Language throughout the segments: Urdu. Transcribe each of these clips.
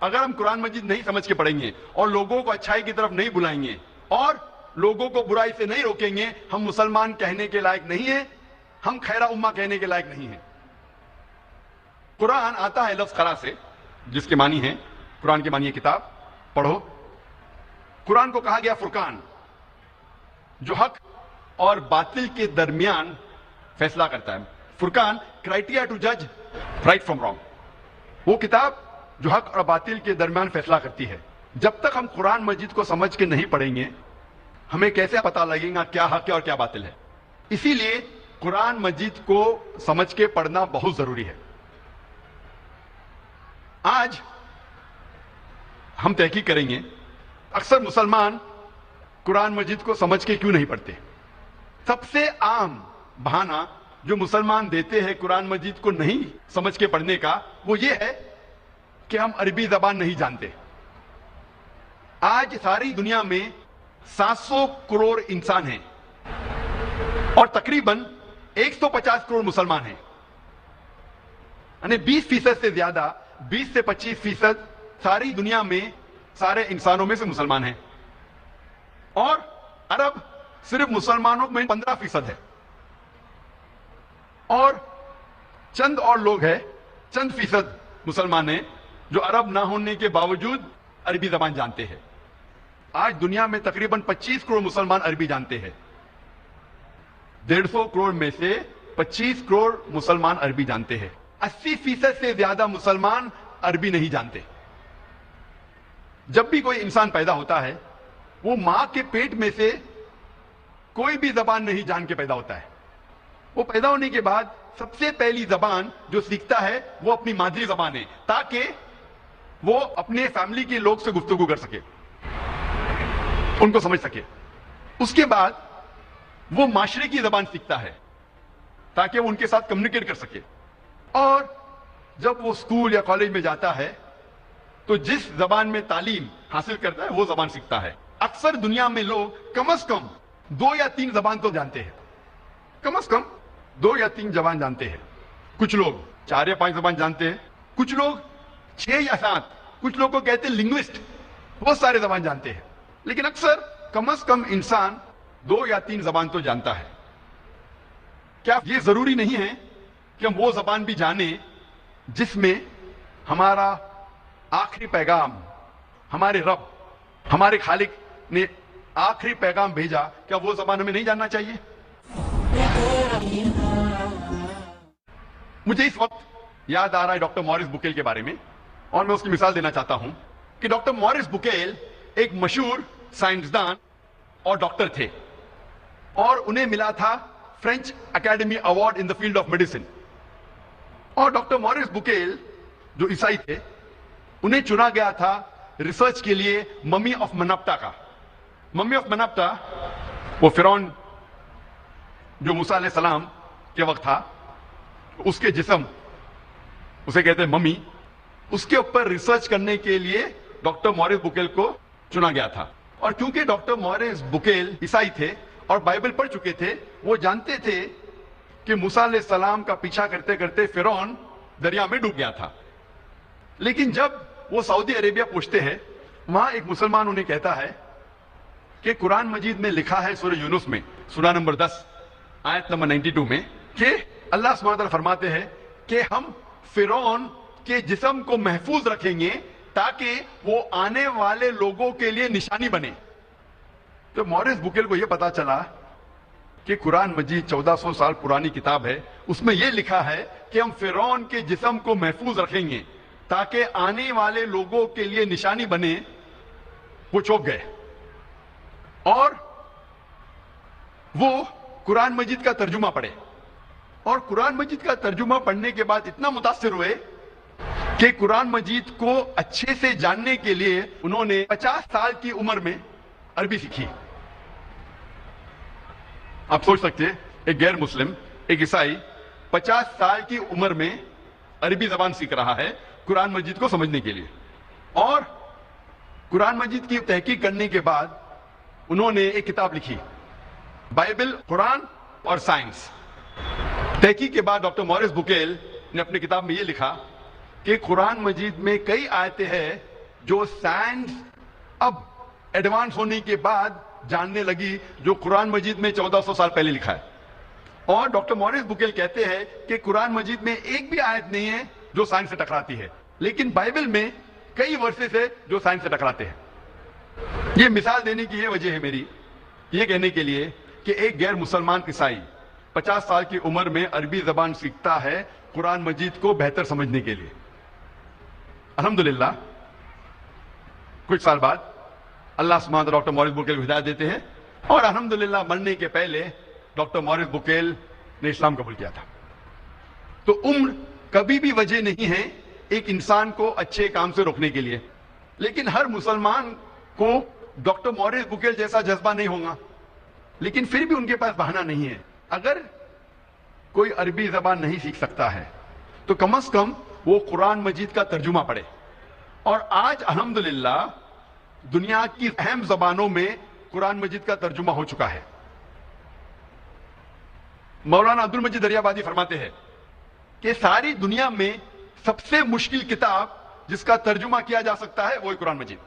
اگر ہم قرآن مجید نہیں سمجھ کے پڑھیں گے اور لوگوں کو اچھائی کی طرف نہیں بلائیں گے اور لوگوں کو برائی سے نہیں روکیں گے، ہم مسلمان کہنے کے لائق نہیں ہیں، ہم خیرہ امہ کہنے کے لائق نہیں ہیں۔ قرآن آتا ہے لفظ قرآ سے، جس کے معنی ہے، قرآن کے معنی ہے کتاب، پڑھو۔ قرآن کو کہا گیا فرقان، جو حق اور باطل کے درمیان فیصلہ کرتا ہے۔ فرقان، کرائٹیریا ٹو جج رائٹ فرام رانگ، وہ کتاب جو حق اور باطل کے درمیان فیصلہ کرتی ہے۔ جب تک ہم قرآن مجید کو سمجھ کے نہیں پڑھیں گے، ہمیں کیسے پتہ لگے گا کیا حق ہے اور کیا باطل ہے؟ اسی لیے قرآن مجید کو سمجھ کے پڑھنا بہت ضروری ہے۔ آج ہم تحقیق کریں گے اکثر مسلمان قرآن مجید کو سمجھ کے کیوں نہیں پڑھتے۔ سب سے عام بہانہ جو مسلمان دیتے ہیں قرآن مجید کو نہیں سمجھ کے پڑھنے کا، وہ یہ ہے کہ ہم عربی زبان نہیں جانتے۔ آج ساری دنیا میں 700 کروڑ انسان ہیں اور تقریباً 150 کروڑ مسلمان ہیں، یعنی 20% سے زیادہ، 20 سے 25% ساری دنیا میں سارے انسانوں میں سے مسلمان ہیں، اور عرب صرف مسلمانوں میں 15% ہے، اور چند اور لوگ ہیں، چند فیصد مسلمان ہیں جو عرب نہ ہونے کے باوجود عربی زبان جانتے ہیں۔ آج دنیا میں تقریباً 25 کروڑ مسلمان عربی جانتے ہیں۔ 150 کروڑ میں سے 25 کروڑ مسلمان عربی جانتے ہیں۔ 80% سے زیادہ مسلمان عربی نہیں جانتے۔ جب بھی کوئی انسان پیدا ہوتا ہے، وہ ماں کے پیٹ میں سے کوئی بھی زبان نہیں جان کے پیدا ہوتا ہے۔ وہ پیدا ہونے کے بعد سب سے پہلی زبان جو سیکھتا ہے وہ اپنی مادری زبان ہے، تاکہ وہ اپنے فیملی کے لوگ سے گفتگو کر سکے، ان کو سمجھ سکے۔ اس کے بعد وہ معاشرے کی زبان سیکھتا ہے تاکہ وہ ان کے ساتھ کمیونیکیٹ کر سکے، اور جب وہ اسکول یا کالج میں جاتا ہے تو جس زبان میں تعلیم حاصل کرتا ہے وہ زبان سیکھتا ہے۔ اکثر دنیا میں لوگ کم از کم 2 یا 3 زبان تو جانتے ہیں، کم از کم 2 یا 3 زبان جانتے ہیں۔ کچھ لوگ 4 یا 5 زبان جانتے ہیں، کچھ لوگ 6 یا 7، کچھ لوگ کو کہتے ہیں لنگوسٹ، بہت سارے زبان جانتے ہیں، لیکن اکثر کم از کم انسان 2 یا 3 زبان تو جانتا ہے۔ کیا یہ ضروری نہیں ہے کہ ہم وہ زبان بھی جانیں جس میں ہمارا آخری پیغام، ہمارے رب، ہمارے خالق نے آخری پیغام بھیجا؟ کیا وہ زبان ہمیں نہیں جاننا چاہیے؟ مجھے اس وقت یاد آ رہا ہے ڈاکٹر موریس بکیل کے بارے میں، اور میں اس کی مثال دینا چاہتا ہوں کہ ڈاکٹر موریس بکیل ایک مشہور سائنسدان اور ڈاکٹر تھے، اور انہیں ملا تھا French academy award in the field of medicine. اور ڈاکٹر موریس بکیل جو عیسائی تھے، انہیں چنا گیا تھا ریسرچ کے لیے ممی آف منپٹا کا۔ ممی آف منپٹا وہ فرعون جو موسیٰ علیہ السلام کے وقت تھا، اس کے جسم، اسے کہتے ہیں ممی، اس کے اوپر ریسرچ کرنے کے لیے ڈاکٹر موریس بکیل کو چنا گیا تھا۔ اور کیونکہ ڈاکٹر موریس بکیل عیسائی تھے اور بائبل پڑھ چکے تھے، وہ جانتے تھے کہ موسیٰ علیہ السلام کا پیچھا کرتے کرتے فرعون دریا میں ڈوب گیا تھا۔ لیکن جب وہ سعودی عربیہ پہنچتے ہیں، وہاں ایک مسلمان انہیں کہتا ہے کہ قرآن مجید میں لکھا ہے سورہ یونس میں، سورہ نمبر 10 آیت نمبر 92 میں، کہ اللہ سبحانہ وتعالیٰ فرماتے ہیں کہ ہم فرعون کے جسم کو محفوظ رکھیں گے تاکہ وہ آنے والے لوگوں کے لیے نشانی بنے۔ تو موریس بکیل کو یہ پتا چلا کہ قرآن مجید 1400 سال پرانی کتاب ہے، اس میں یہ لکھا ہے کہ ہم فرعون کے جسم کو محفوظ رکھیں گے تاکہ آنے والے لوگوں کے لیے نشانی بنے۔ وہ چونک گئے اور وہ قرآن مجید کا ترجمہ پڑھے، اور قرآن مجید کا ترجمہ پڑھنے کے بعد اتنا متاثر ہوئے کہ قرآن مجید کو اچھے سے جاننے کے لیے انہوں نے 50 سال کی عمر میں عربی سیکھی۔ آپ سوچ سکتے ہیں ایک غیر مسلم، ایک عیسائی 50 سال کی عمر میں عربی زبان سیکھ رہا ہے قرآن مجید کو سمجھنے کے لیے۔ اور قرآن مجید کی تحقیق کرنے کے بعد انہوں نے ایک کتاب لکھی، بائبل، قرآن اور سائنس۔ تحقیق کے بعد ڈاکٹر موریس بکیل نے اپنی کتاب میں یہ لکھا کہ قرآن مجید میں کئی آیتیں ہیں جو سائنس اب ایڈوانس ہونے کے بعد جاننے لگی، جو قرآن مجید میں 1400 سال پہلے لکھا ہے. اور ڈاکٹر مورس بکیل کہتے ہیں کہ قرآن مجید میں ایک بھی آیت نہیں ہے جو سائنس سے ٹکراتی ہے، لیکن بائبل میں کئی ورسز ہے جو سائنس سے ٹکراتے ہیں. یہ مثال دینے کی یہ وجہ ہے میری، یہ کہنے کے لیے کہ ایک غیر مسلمان عیسائی 50 سال کی عمر میں عربی زبان سیکھتا ہے قرآن مجید کو بہتر سمجھنے کے لیے. الحمدللہ کچھ سال بعد اللہ سبحانہ ڈاکٹر مورس بکیل کو ہدایت دیتے ہیں، اور الحمدللہ مرنے کے پہلے ڈاکٹر مورس بکیل نے اسلام قبول کیا تھا. تو عمر کبھی بھی وجہ نہیں ہے ایک انسان کو اچھے کام سے روکنے کے لیے، لیکن ہر مسلمان کو ڈاکٹر مورس بکیل جیسا جذبہ نہیں ہوگا، لیکن پھر بھی ان کے پاس بہانہ نہیں ہے. اگر کوئی عربی زبان نہیں سیکھ سکتا ہے تو کم از کم وہ قرآن مجید کا ترجمہ پڑھے. اور آج الحمدللہ دنیا کی اہم زبانوں میں قرآن مجید کا ترجمہ ہو چکا ہے. مولانا عبد المجید دریابادی فرماتے ہیں کہ ساری دنیا میں سب سے مشکل کتاب جس کا ترجمہ کیا جا سکتا ہے وہی قرآن مجید،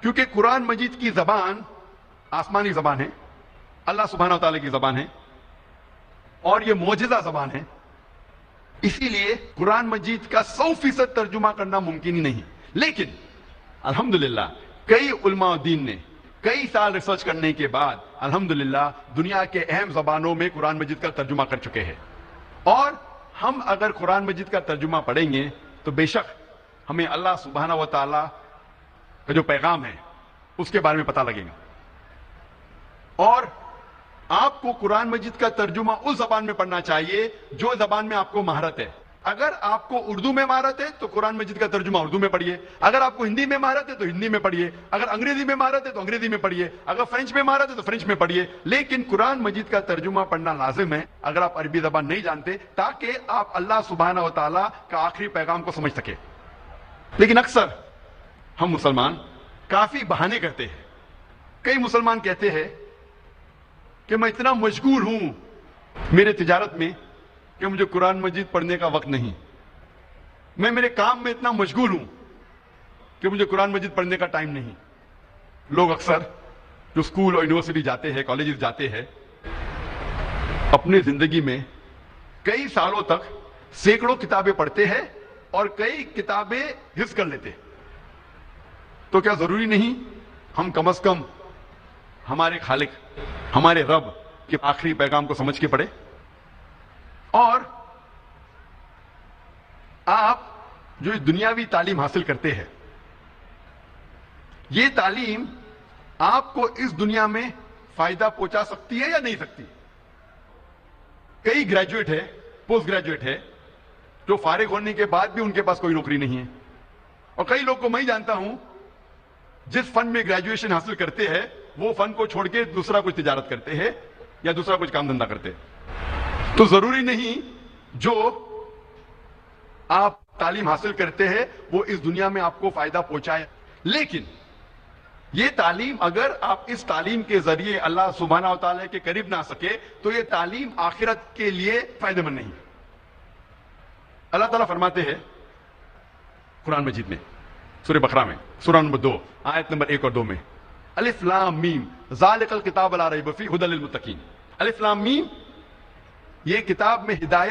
کیونکہ قرآن مجید کی زبان آسمانی زبان ہے، اللہ سبحانہ وتعالی کی زبان ہے، اور یہ معجزہ زبان ہے. اسی لیے قرآن مجید کا 100% ترجمہ کرنا ممکن ہی نہیں. لیکن الحمدللہ کئی علماء دین نے کئی سال ریسرچ کرنے کے بعد الحمدللہ دنیا کے اہم زبانوں میں قرآن مجید کا ترجمہ کر چکے ہیں. اور ہم اگر قرآن مجید کا ترجمہ پڑھیں گے تو بے شک ہمیں اللہ سبحانہ و تعالی کا جو پیغام ہے اس کے بارے میں پتہ لگے گا. اور آپ کو قرآن مجید کا ترجمہ اس زبان میں پڑھنا چاہیے جو زبان میں آپ کو مہارت ہے. اگر آپ کو اردو میں مہارت ہے تو قرآن مجید کا ترجمہ اردو میں پڑھیے، اگر آپ کو ہندی میں مہارت ہے تو ہندی میں پڑھیے، اگر انگریزی میں مہارت ہے تو انگریزی میں پڑھیے، اگر فرینچ میں مہارت ہے تو فرینچ میں پڑھیے. لیکن قرآن مجید کا ترجمہ پڑھنا لازم ہے اگر آپ عربی زبان نہیں جانتے، تاکہ آپ اللہ سبحانہ و تعالیٰ کا آخری پیغام کو سمجھ سکے. لیکن اکثر ہم مسلمان کافی بہانے کرتے ہیں. کئی مسلمان کہتے ہیں کہ میں اتنا مشغول ہوں میرے تجارت میں کہ مجھے قرآن مجید پڑھنے کا وقت نہیں، میں میرے کام میں اتنا مشغول ہوں کہ مجھے قرآن مجید پڑھنے کا ٹائم نہیں. لوگ اکثر جو اسکول اور یونیورسٹی جاتے ہیں، کالجز جاتے ہیں، اپنی زندگی میں کئی سالوں تک سینکڑوں کتابیں پڑھتے ہیں اور کئی کتابیں حفظ کر لیتے. تو کیا ضروری نہیں ہم کم از کم ہمارے خالق، ہمارے رب کے آخری پیغام کو سمجھ کے پڑھے؟ اور آپ جو دنیاوی تعلیم حاصل کرتے ہیں، یہ تعلیم آپ کو اس دنیا میں فائدہ پہنچا سکتی ہے یا نہیں سکتی؟ کئی گریجویٹ ہے، پوسٹ گریجویٹ ہے، جو فارغ ہونے کے بعد بھی ان کے پاس کوئی نوکری نہیں ہے. اور کئی لوگ کو میں جانتا ہوں جس فن میں گریجویشن حاصل کرتے ہیں وہ فن کو چھوڑ کے دوسرا کچھ تجارت کرتے ہیں یا دوسرا کچھ کام دھندا کرتے ہیں. تو ضروری نہیں جو آپ تعلیم حاصل کرتے ہیں وہ اس دنیا میں آپ کو فائدہ پہنچائے، لیکن یہ تعلیم اگر آپ اس تعلیم کے ذریعے اللہ سبحانہ و تعالیٰ کے قریب نہ سکے تو یہ تعلیم آخرت کے لیے فائدہ مند نہیں. اللہ تعالیٰ فرماتے ہیں قرآن مجید میں سورہ بقرہ میں سورہ نمبر 2 آیت نمبر 1 اور 2 میں، الف لام میم ذالک الکتاب لا ریب فیہ ھدی للمتقین. الف لام میم، یہ کتاب میں ہدایت